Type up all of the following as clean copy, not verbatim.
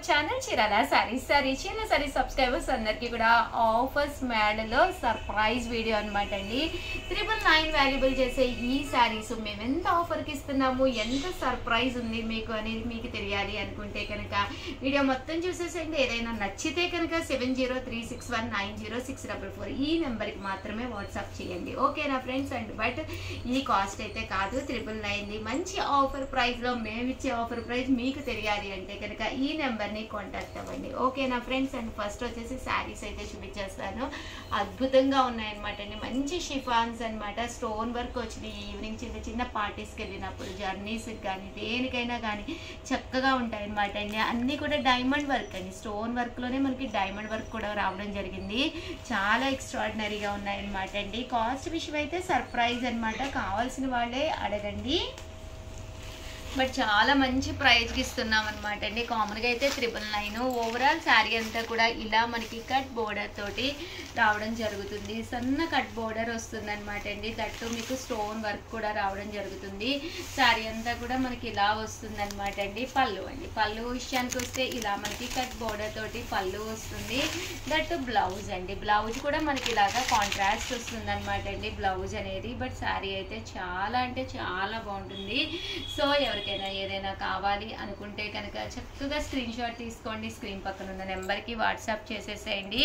Channel Chirala saris. Chirala saris subscribers అందరికీ కూడా offers మేడలో surprise video అనమాట అండి. 999 వాల్యుబుల్ చేసే ఈ సారీస్ మేము ఎంత ఆఫర్కి ఇస్తున్నాము, ఎంత సర్ప్రైజ్ ఉంది మీకు అనేది మీకు తెలియాలి అనుకుంటే కనుక వీడియో మొత్తం చూసేసండి. ఏదైనా నచ్చితే కనుక 7036190644 ఈ నెంబర్కి మాత్రమే వాట్సాప్ చేయండి. ఓకేనా ఫ్రెండ్స్? అండ్ బట్ ఈ కాస్ట్ అయితే కాదు, 999 మంచి ఆఫర్ ప్రైస్లో మేము ఇచ్చే ఆఫర్ ప్రైస్ మీకు తెలియాలి అంటే కనుక ఈ నెంబర్ని కాంటాక్ట్ అవ్వండి. ఓకేనా ఫ్రెండ్స్? అండ్ ఫస్ట్ వచ్చేసి శారీస్ అయితే చూపించేస్తాను. అద్భుతంగా ఉన్నాయన్నమాట అండి. మంచి షిఫాన్స్ అనమాట, స్టోన్ వర్క్ వచ్చినాయి. ఈవినింగ్ చిన్న చిన్న పార్టీస్కి వెళ్ళినప్పుడు, జర్నీస్కి కానీ దేనికైనా కానీ చక్కగా ఉంటాయి అనమాట అండి. అన్నీ కూడా డైమండ్ వర్క్ అండి. స్టోన్ వర్క్లోనే మనకి డైమండ్ వర్క్ కూడా రావడం జరిగింది. చాలా ఎక్స్ట్రాడినరీగా ఉన్నాయన్నమాట అండి. కాస్ట్ విషయం అయితే సర్ప్రైజ్ అనమాట, కావాల్సిన వాళ్ళే అడగండి. బట్ చాలా మంచి ప్రైజ్కి ఇస్తున్నాం అనమాట అండి. కామన్గా అయితే 999. ఓవరాల్ శారీ అంతా కూడా ఇలా మనకి కట్ బోర్డర్ తోటి రావడం జరుగుతుంది. సన్న కట్ బోర్డర్ వస్తుంది అనమాట అండి. దట్టు మీకు స్టోన్ వర్క్ కూడా రావడం జరుగుతుంది. శారీ అంతా కూడా మనకి ఇలా వస్తుంది అనమాట అండి. పళ్ళు అండి, పళ్ళు విషయానికి వస్తే ఇలా మనకి కట్ బోర్డర్ తోటి పళ్ళు వస్తుంది. దట్టు బ్లౌజ్ అండి, బ్లౌజ్ కూడా మనకి ఇలాగా కాంట్రాస్ట్ వస్తుంది అనమాట అండి బ్లౌజ్ అనేది. బట్ శారీ అయితే చాలా అంటే చాలా బాగుంటుంది. సో ఎవరికైనా ఏదైనా కావాలి అనుకుంటే కనుక చక్కగా స్క్రీన్ షాట్ తీసుకోండి, స్క్రీన్ పక్కన ఉన్న నెంబర్కి వాట్సాప్ చేసేసేయండి.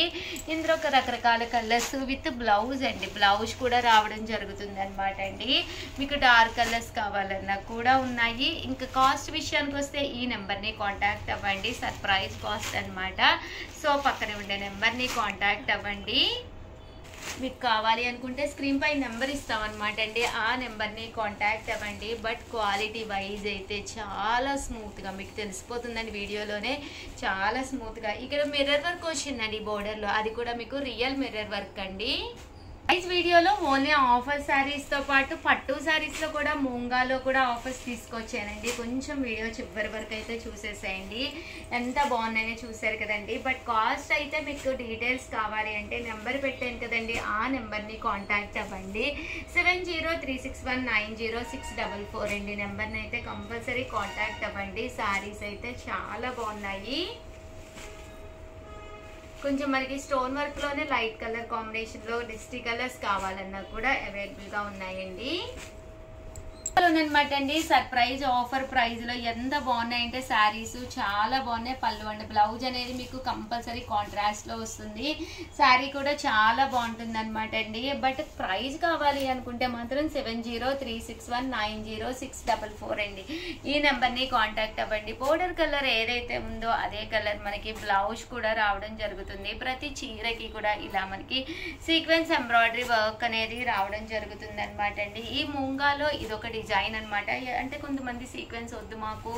ఇందులో ఒక రకరకాల కలర్స్ విత్ బ్లౌజ్ అండి, బ్లౌజ్ కూడా రావడం జరుగుతుంది అనమాట అండి. మీకు డార్క్ కలర్స్ కావాలన్నా కూడా ఉన్నాయి. ఇంకా కాస్ట్ విషయానికి వస్తే ఈ నెంబర్ని కాంటాక్ట్ అవ్వండి, సర్ప్రైజ్ కాస్ట్ అనమాట. సో పక్కనే ఉండే నెంబర్ని కాంటాక్ట్ అవ్వండి. మీకు కావాలి అనుకుంటే స్క్రీన్ పై నెంబర్ ఇస్తామన్నమాట అండి, ఆ నెంబర్ని కాంటాక్ట్ అవ్వండి. బట్ క్వాలిటీ వైజ్ అయితే చాలా స్మూత్గా మీకు తెలిసిపోతుందండి వీడియోలోనే, చాలా స్మూత్గా. ఇక్కడ మిర్రర్ వర్క్ వచ్చిందండి బోర్డర్లో, అది కూడా మీకు రియల్ మిర్రర్ వర్క్ అండి. ప్రైస్ వీడియోలో ఓన్లీ ఆఫర్ శారీస్తో పాటు పట్టు శారీస్లో కూడా మూంగాలో కూడా ఆఫర్స్ తీసుకొచ్చానండి. కొంచెం వీడియో చివరి వరకు అయితే చూసేసేయండి, ఎంత బాగున్నాయో చూసారు కదండి. బట్ కాస్ట్ అయితే మీకు డీటెయిల్స్ కావాలి అంటే నెంబర్ పెట్టాను కదండి, ఆ నెంబర్ని కాంటాక్ట్ అవ్వండి. 7036190644 అండి నెంబర్ని అయితే కంపల్సరీ కాంటాక్ట్ అవ్వండి. శారీస్ అయితే చాలా బాగున్నాయి. కొంచెం మనకి స్టోన్ వర్క్లోనే లైట్ కలర్ కాంబినేషన్లో డిస్టీ కలర్స్ కావాలన్నా కూడా అవైలబుల్గా ఉన్నాయండి అనమాట అండి. సర్ప్రైజ్ ఆఫర్ ప్రైజ్ లో ఎంత బాగున్నాయంటే శారీస్ చాలా బాగున్నాయి. పళ్ళు అండి, బ్లౌజ్ అనేది మీకు కంపల్సరీ కాంట్రాస్ట్ లో వస్తుంది. శారీ కూడా చాలా బాగుంటుంది అనమాట అండి. బట్ ప్రైజ్ కావాలి అనుకుంటే మాత్రం 7036190644 అండి, ఈ నెంబర్ ని కాంటాక్ట్ అవ్వండి. బోర్డర్ కలర్ ఏదైతే ఉందో అదే కలర్ మనకి బ్లౌజ్ కూడా రావడం జరుగుతుంది. ప్రతి చీరకి కూడా ఇలా మనకి సీక్వెన్స్ ఎంబ్రాయిడరీ వర్క్ అనేది రావడం జరుగుతుంది అనమాట అండి. ఈ మూంగాలో ఇదొక డిజైన్ అనమాట. అంటే కొంతమంది సీక్వెన్స్ వద్దు మాకు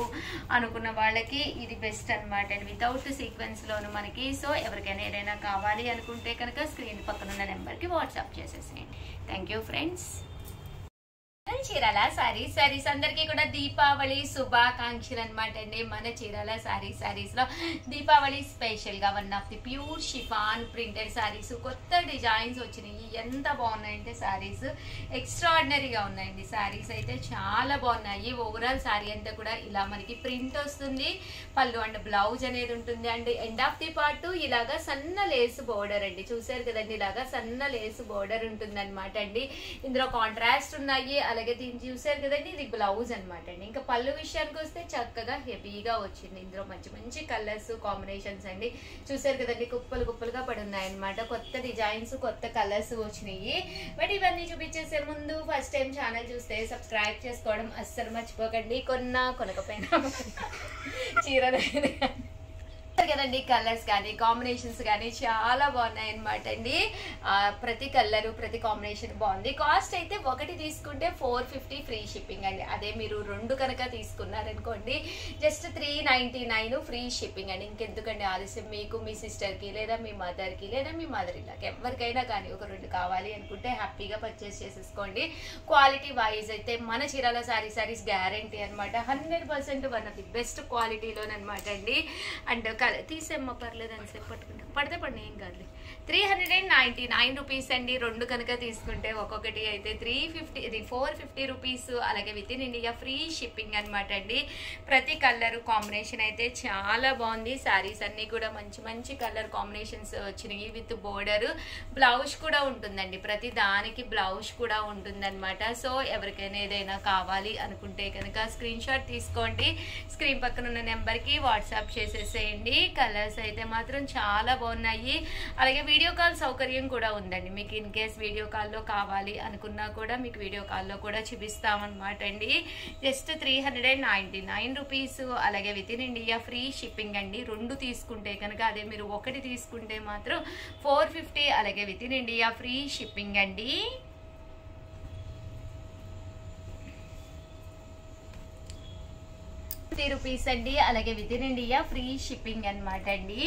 అనుకున్న వాళ్ళకి ఇది బెస్ట్ అనమాట అండి, వితౌట్ సీక్వెన్స్ లోను మనకి. సో ఎవరికైనా ఏదైనా కావాలి అనుకుంటే కనుక స్క్రీన్ పక్కన ఉన్న నెంబర్కి వాట్సాప్ చేసేసేయండి. Thank you friends. Chirala saris అందరికీ కూడా దీపావళి శుభాకాంక్షలు అనమాట అండి. మన చీరాల సారీస్ లో దీపావళి స్పెషల్ గా one of the pure chiffon printed saris, కొత్త డిజైన్స్ వచ్చినాయి. ఎంత బాగున్నాయంటే సారీస్ ఎక్స్ట్రాడినరీగా ఉన్నాయండి. సారీస్ అయితే చాలా బాగున్నాయి. ఓవరాల్ సారీ అంతా కూడా ఇలా మనకి ప్రింట్ వస్తుంది. పళ్ళు అండ్ బ్లౌజ్ అనేది ఉంటుంది. And end of the part ఇలాగా సన్న లేస్ బోర్డర్ అండి, చూసారు కదండి, ఇలాగా సన్న లేస్ బోర్డర్ ఉంటుంది అనమాట అండి. ఇందులో కాంట్రాస్ట్ ఉన్నాయి. అలాగే దీన్ని చూసారు కదండి, ఇది బ్లౌజ్ అనమాట అండి. ఇంకా పళ్ళు విషయానికి వస్తే చక్కగా హెవీగా వచ్చింది. ఇందులో మంచి మంచి కలర్స్ కాంబినేషన్స్ అండి, చూసారు కదండి, కుప్పలు కుప్పలుగా పడి ఉన్నాయన్నమాట. కొత్త డిజైన్స్, కొత్త కలర్స్ వచ్చినాయి. బట్ ఇవన్నీ చూపించేసే ముందు ఫస్ట్ టైం ఛానల్ చూస్తే సబ్స్క్రైబ్ చేసుకోవడం అస్సలు మర్చిపోకండి. కొనకపోయినా చీర కదండి, కలర్స్ కానీ కాంబినేషన్స్ కానీ చాలా బాగున్నాయి అనమాట అండి. ప్రతి కలరు ప్రతి కాంబినేషన్ బాగుంది. కాస్ట్ అయితే ఒకటి తీసుకుంటే 450 ఫ్రీ షిప్పింగ్ అండి. అదే మీరు రెండు కనుక తీసుకున్నారనుకోండి జస్ట్ 399 ఫ్రీ షిప్పింగ్ అండి. ఇంకెందుకండి ఆలస్యం, మీకు మీ సిస్టర్కి లేదా మీ మదర్కి లేదా మీ మదర్ ఇలాగ ఎవరికైనా కానీ ఒక రెండు కావాలి అనుకుంటే హ్యాపీగా పర్చేస్ చేసేసుకోండి. క్వాలిటీ వైజ్ అయితే మన చీరాల సారీస్ గ్యారంటీ అనమాట. 100% వన్ ఆఫ్ ది బెస్ట్ క్వాలిటీలోనమాట అండి. అండ్ తీసేమ్మ పర్లేదు అని చెప్పి పట్టుకుంటా పడితే పడిన ఏం కాదు 399 రూపీస్ అండి. రెండు కనుక తీసుకుంటే ఒక్కొక్కటి అయితే 450 రూపీస్. అలాగే with in India free shipping అనమాట అండి. ప్రతి కలర్ కాంబినేషన్ అయితే చాలా బాగుంది. శారీస్ అన్నీ కూడా మంచి మంచి కలర్ కాంబినేషన్స్ వచ్చినాయి. విత్ బోర్డర్ బ్లౌజ్ కూడా ఉంటుందండి. ప్రతి దానికి బ్లౌజ్ కూడా ఉంటుందన్నమాట. సో ఎవరికైనా ఏదైనా కావాలి అనుకుంటే కనుక స్క్రీన్ షాట్ తీసుకోండి. స్క్రీన్ పక్కన ఉన్న నెంబర్కి వాట్సాప్ చేసేసేయండి. కలర్స్ అయితే మాత్రం చాలా బాగున్నాయి. అలాగే వీడియో కాల్ సౌకర్యం కూడా ఉందండి. మీకు ఇన్ కేస్ వీడియో కాల్లో కావాలి అనుకున్నా కూడా మీకు వీడియో కాల్లో కూడా చూపిస్తామన్నమాట అండి. Just 399 rupees. అలాగే with in India free shipping అండి. రెండు తీసుకుంటే కనుక అదే మీరు ఒకటి తీసుకుంటే మాత్రం 450. అలాగే with in India free shipping అండి. రూపీస్ అండి. అలాగే with in India free shipping అనమాట అండి.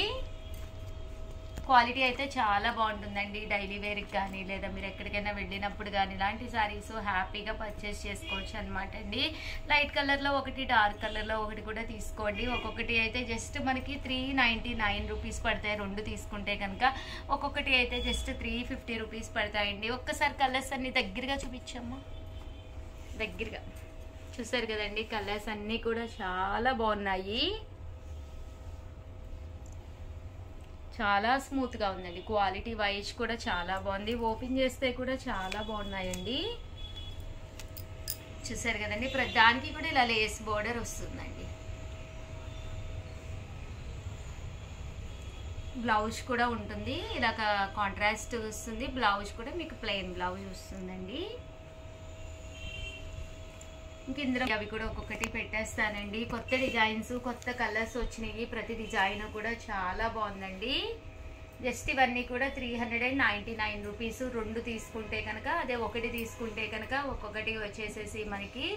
క్వాలిటీ అయితే చాలా బాగుంటుందండి. డైలీ వేర్కి కానీ లేదా మీరు ఎక్కడికైనా వెళ్ళినప్పుడు కానీ ఇలాంటి శారీస్ హ్యాపీగా పర్చేస్ చేసుకోవచ్చు అనమాట అండి. లైట్ కలర్లో ఒకటి, డార్క్ కలర్లో ఒకటి కూడా తీసుకోండి. ఒక్కొక్కటి అయితే జస్ట్ మనకి 399 రూపీస్ పడతాయి. రెండు తీసుకుంటే కనుక ఒక్కొక్కటి అయితే జస్ట్ 350 రూపీస్ పడతాయండి. ఒక్కసారి కలర్స్ అన్ని దగ్గరగా చూపించమ్మా. దగ్గరగా చూసారు కదండి. కలర్స్ అన్నీ కూడా చాలా బాగున్నాయి. చాలా స్మూత్గా ఉందండి. క్వాలిటీ వైజ్ కూడా చాలా బాగుంది. ఓపెన్ చేస్తే కూడా చాలా బాగున్నాయండి. చూసారు కదండి. ప్రతి దానికి కూడా ఇలా లేస్ బోర్డర్ వస్తుందండి. బ్లౌజ్ కూడా ఉంటుంది. ఇలా కాంట్రాస్ట్ వస్తుంది. బ్లౌజ్ కూడా మీకు ప్లెయిన్ బ్లౌజ్ వస్తుందండి. ఇంక ఇందులో అవి కూడా ఒక్కొక్కటి పెట్టేస్తానండి. కొత్త డిజైన్స్, కొత్త కలర్స్ వచ్చినాయి. ప్రతి డిజైన్ కూడా చాలా బాగుందండి. జస్ట్ ఇవన్నీ కూడా 399 రూపీస్. రెండు తీసుకుంటే కనుక అదే ఒకటి తీసుకుంటే కనుక ఒక్కొక్కటి వచ్చేసేసి మనకి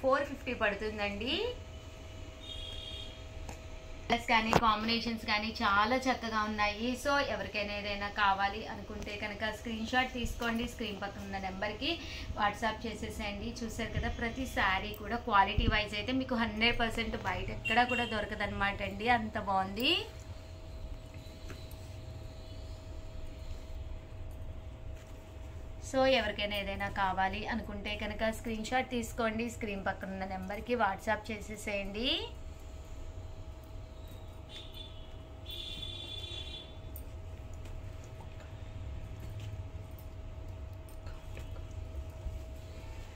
450 పడుతుందండి. కలర్స్ కానీ కాంబినేషన్స్ కానీ చాలా చక్కగా ఉన్నాయి. సో ఎవరికైనా ఏదైనా కావాలి అనుకుంటే కనుక స్క్రీన్ షాట్ తీసుకోండి. స్క్రీన్ పక్కన ఉన్న నెంబర్కి వాట్సాప్ చేసేసేయండి. చూసారు కదా. ప్రతి శారీ కూడా క్వాలిటీ వైజ్ అయితే మీకు 100% బయట ఎక్కడా కూడా దొరకదనమాట అండి. అంత బాగుంది. సో ఎవరికైనా ఏదైనా కావాలి అనుకుంటే కనుక స్క్రీన్ షాట్ తీసుకోండి. స్క్రీన్ పక్కన ఉన్న నెంబర్కి వాట్సాప్ చేసేసేయండి.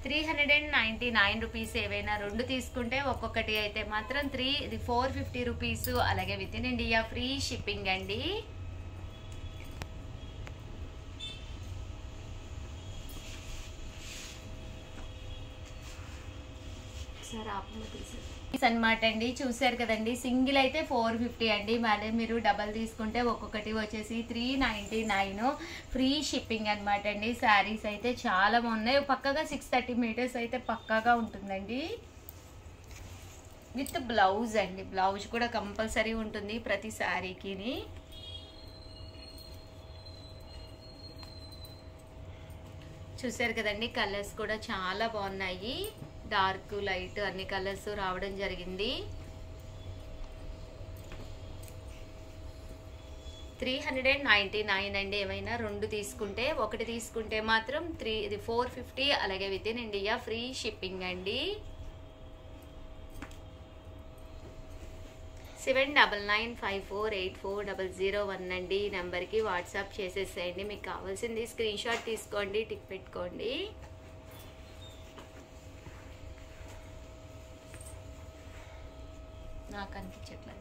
₹399 ఏవైనా రెండు తీసుకుంటే ఒక్కొక్కటి అయితే మాత్రం 450 రూపీస్. అలాగే with in India free shipping అండి. అనమాట అండి. చూసారు కదండి. సింగిల్ అయితే 450 అండి. మళ్ళీ మీరు డబల్ తీసుకుంటే ఒక్కొక్కటి వచ్చేసి 399 ఫ్రీ షిప్పింగ్ అనమాట అండి. శారీస్ అయితే చాలా బాగున్నాయి. పక్కగా 630 మీటర్స్ అయితే పక్కాగా ఉంటుందండి. విత్ బ్లౌజ్ అండి. బ్లౌజ్ కూడా కంపల్సరీ ఉంటుంది ప్రతి శారీకి. చూసారు కదండి. కలర్స్ కూడా చాలా బాగున్నాయి. డార్క్, లైట్ అన్ని కలర్స్ రావడం జరిగింది. 399 అండి. ఏమైనా రెండు తీసుకుంటే ఒకటి తీసుకుంటే మాత్రం 450. అలాగే with in India free shipping అండి. 7995484001 అండి. ఈ నెంబర్కి వాట్సాప్ చేసేసేయండి. మీకు కావాల్సింది స్క్రీన్ షాట్ తీసుకోండి, టిక్ పెట్టుకోండి. నాకు అనిపించట్లేదు.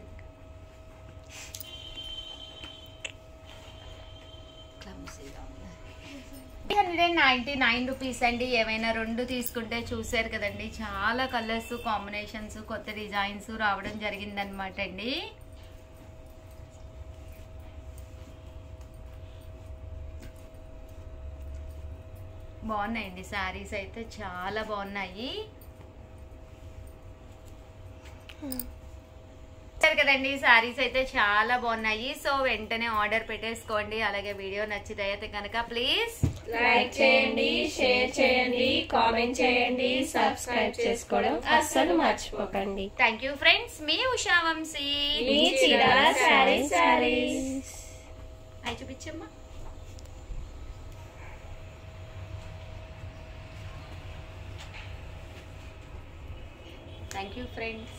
399 రూపీస్ అండి. ఏమైనా రెండు తీసుకుంటే చూసారు కదండి. చాలా కలర్స్, కాంబినేషన్స్, కొత్త డిజైన్స్ రావడం జరిగిందనమాట అండి. బాగున్నాయండి. శారీస్ అయితే చాలా బాగున్నాయి. కదండి. శారీస్ అయితే చాలా బాగున్నాయి. సో వెంటనే ఆర్డర్ పెట్టేసుకోండి. అలాగే వీడియో నచ్చితే అయితే కనుక ప్లీజ్ లైక్ చేయండి, షేర్ చేయండి, కామెంట్ చేయండి, సబ్స్క్రైబ్ చేసుకోవడం అస్సలు మర్చిపోకండి. Thank you friends. మీ ఉషా వంశీ, మీ చీరాల శారీస్. అవి చూపించమ్మా. Thank you friends.